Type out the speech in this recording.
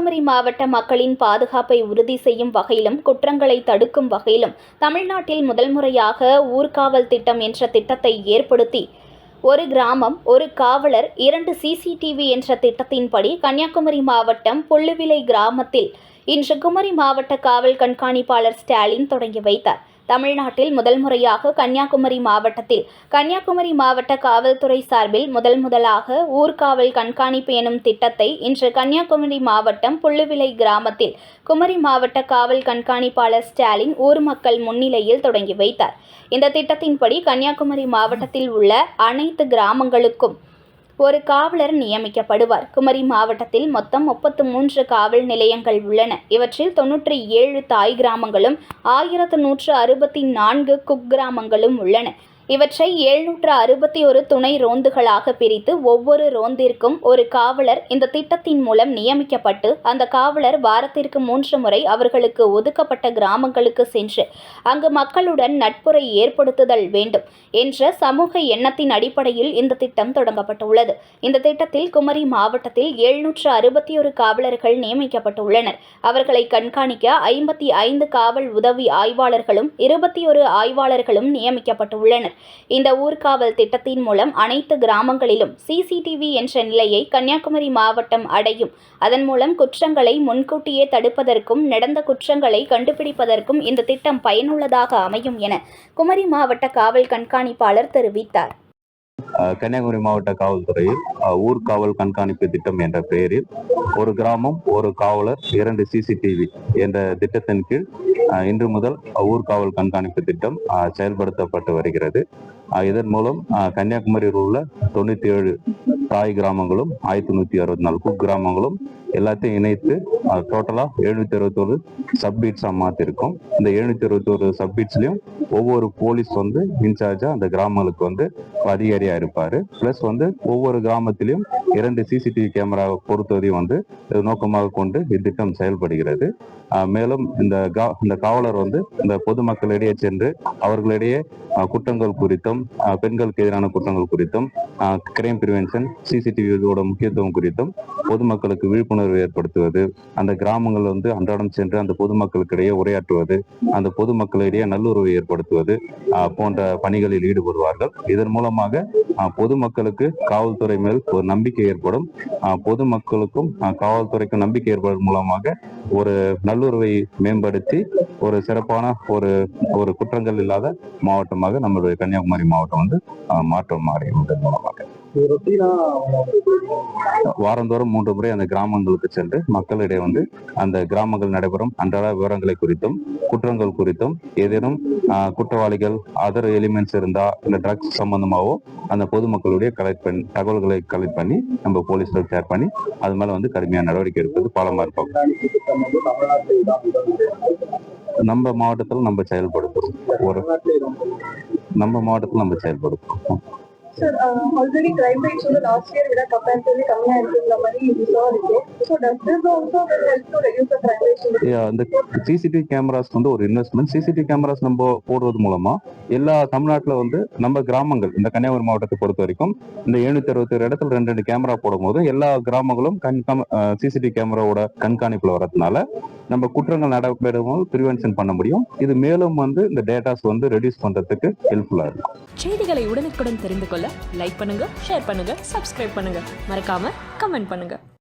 கன்னியாகுமரி மாவட்ட மக்களின் பாதுகாப்பை உறுதி செய்யும் வகையிலும் குற்றங்களை தடுக்கும் வகையிலும் தமிழ்நாட்டில் முதல் முறையாக ஊர்காவல் திட்டம் என்ற திட்டத்தை ஏற்படுத்தி ஒரு கிராமம் ஒரு காவலர் 2 CCTV என்ற திட்டத்தின்படி கன்னியாகுமரி மாவட்டம் புள்ளுவிலை கிராமத்தில் இன்று குமரி மாவட்ட காவல் கண்காணிப்பாளர் ஸ்டாலின் தொடங்கி வைத்தார். தமிழ்நாட்டில் முதல் முறையாக கன்னியாகுமரி மாவட்டத்தில் கன்னியாகுமரி மாவட்ட காவல்துறை சார்பில் முதலாக ஊர்காவல் கண்காணிப்பு எனும் திட்டத்தை இன்று கன்னியாகுமரி மாவட்டம் புள்ளுவிலை கிராமத்தில் குமரி மாவட்ட காவல் கண்காணிப்பாளர் ஸ்டாலின் ஊர் மக்கள் முன்னிலையில் தொடங்கி வைத்தார். இந்த திட்டத்தின்படி கன்னியாகுமரி மாவட்டத்தில் உள்ள அனைத்து கிராமங்களுக்கும் ஒரு காவலர் நியமிக்கப்படுவார். குமரி மாவட்டத்தில் மொத்தம் 33 காவல் நிலையங்கள் உள்ளன. இவற்றில் 97 தாய் கிராமங்களும் 1164 குக்கிராமங்களும் உள்ளன. இவற்றை 761 துணை ரோந்துகளாக பிரித்து ஒவ்வொரு ரோந்திற்கும் ஒரு காவலர் இந்த திட்டத்தின் மூலம் நியமிக்கப்பட்டு அந்த காவலர் வாரத்திற்கு 3 முறை அவர்களுக்கு ஒதுக்கப்பட்ட கிராமங்களுக்கு சென்று அங்கு மக்களுடன் நட்புறை ஏற்படுத்துதல் வேண்டும் என்ற சமூக எண்ணத்தின் அடிப்படையில் இந்த திட்டம் தொடங்கப்பட்டுள்ளது. இந்த திட்டத்தில் குமரி மாவட்டத்தில் 761 காவலர்கள் நியமிக்கப்பட்டுள்ளனர். அவர்களை கண்காணிக்க 55 காவல் உதவி ஆய்வாளர்களும் 21 ஆய்வாளர்களும் நியமிக்கப்பட்டுள்ளனர். இந்த ஊர்காவல் திட்டத்தின் மூலம் அனைத்து கிராமங்களிலும் CCTV என்ற நிலையை கன்னியாகுமரி மாவட்டம் அடையும். அதன் மூலம் குற்றங்களை முன்கூட்டியே தடுப்பதற்கும் நடந்த குற்றங்களை கண்டுபிடிப்பதற்கும் இந்த திட்டம் பயனுள்ளதாக அமையும் என குமரி மாவட்ட காவல் கண்காணிப்பாளர் தெரிவித்தார். கன்னியாகுமரி மாவட்ட காவல்துறையில் ஊர்காவல் கண்காணிப்பு திட்டம் என்ற பெயரில் ஒரு கிராமம் ஒரு காவலர் 2 CCTV என்ற திட்டத்தின் கீழ் இன்று முதல் ஊர்காவல் கண்காணிப்பு திட்டம் செயல்படுத்தப்பட்டு வருகிறது. இதன் மூலம் கன்னியாகுமரியில் உள்ள 97 தாய் கிராமங்களும் 1164 குக்கிராமங்களும் எல்லாத்தையும் இணைத்து டோட்டலா 761 சப்பீட்ஸா மாத்திருக்கோம். இந்த 761 சப்பீட்ஸ்லயும் ஒவ்வொரு போலீஸ் இன்சார்ஜா அந்த கிராமங்களுக்கு அதிகாரியா இருப்பாரு. பிளஸ் ஒவ்வொரு கிராமத்திலையும் 2 CCTV கேமரா பொறுத்தவரையும் நோக்கமாக கொண்டு இத்திட்டம் செயல்படுகிறது. மேலும் இந்த காவலர் இந்த பொதுமக்களிடையே சென்று அவர்களிடையே குற்றங்கள் குறித்தும் பெண்களுக்கு எதிரான குற்றங்கள் குறித்தும் கிரைம் பிரிவென்ஷன் CCTVயோட முக்கியத்துவம் குறித்தும் பொதுமக்களுக்கு விழிப்புணர்வு ஏற்படுத்துவது, அந்த கிராமங்கள் அன்றாடம் சென்று அந்த பொதுமக்களுக்கிடையே உரையாற்றுவது, அந்த பொதுமக்களிடையே நல்லுறவை ஏற்படுத்துவது போன்ற பணிகளில் ஈடுபடுவார்கள். இதன் மூலமாக பொதுமக்களுக்கு காவல்துறை மேல் ஒரு நம்பிக்கை ஏற்படும். பொதுமக்களுக்கும் காவல்துறைக்கும் நம்பிக்கை ஏற்படும் மூலமாக ஒரு நல்லுறவை மேம்படுத்தி ஒரு சிறப்பான ஒரு குற்றங்கள் இல்லாத மாவட்டமாக நம்மளுடைய கன்னியாகுமரி மாவட்டம் மாற்றம் மாறியதன் மூலமாக வாரந்தோறும் 3 முறை அந்த கிராமங்களுக்கு சென்று மக்களிடையே அந்த கிராமங்கள் நடைபெறும் அன்றாட விவரங்களை குறித்தும் குற்றங்கள் குறித்தும் ஏதேனும் குற்றவாளிகள் அதர் எலிமெண்ட்ஸ் இருந்தா இல்ல ட்ரக்ஸ் சம்பந்தமாவோ அந்த பொதுமக்களுடைய தகவல்களை கலெக்ட் பண்ணி நம்ம போலீஸ்ல ஷேர் பண்ணி அது மேல கடுமையான நடவடிக்கை எடுப்பது பாலமா இருப்பாங்க. நம்ம மாவட்டத்தில் நம்ம செயல்படுத்தும். Sir, already crime rates in the last year with a comparatively கம்மியா இருக்குங்கிற மாதிரி விசாரம் இருக்கு. So does this also will help to reduce the crime rates? இந்த CCTV கேமராஸ் ஒரு இன்வெஸ்ட்மெண்ட். CCTV கேமராஸ் நம்ம போடுறது மூலமா எல்லா தமிழ்நாட்டுல நம்ம கிராமங்கள் இந்த கன்னியாகுமரி மாவட்டத்தை பொறுத்த வரைக்கும் இந்த 761 இடத்துல 2 கேமரா போடும் போது எல்லா கிராமங்களும் CCTV கேமராவோட கண்காணிப்புல வரதுனால நம்ம குற்றங்கள் நடைபெறும் பிரிவென்ஷன் பண்ண முடியும். இது மேலும் இந்த டேட்டாஸ் ரெடியூஸ் பண்றதுக்கு ஹெல்ப்ஃபுல்லா இருக்கும். செய்திகளை உடனுக்குடன் தெரிந்து கொள்ள லைக் பண்ணுங்க, ஷேர் பண்ணுங்க, சப்ஸ்கிரைப் பண்ணுங்க, மறக்காம கமெண்ட் பண்ணுங்க.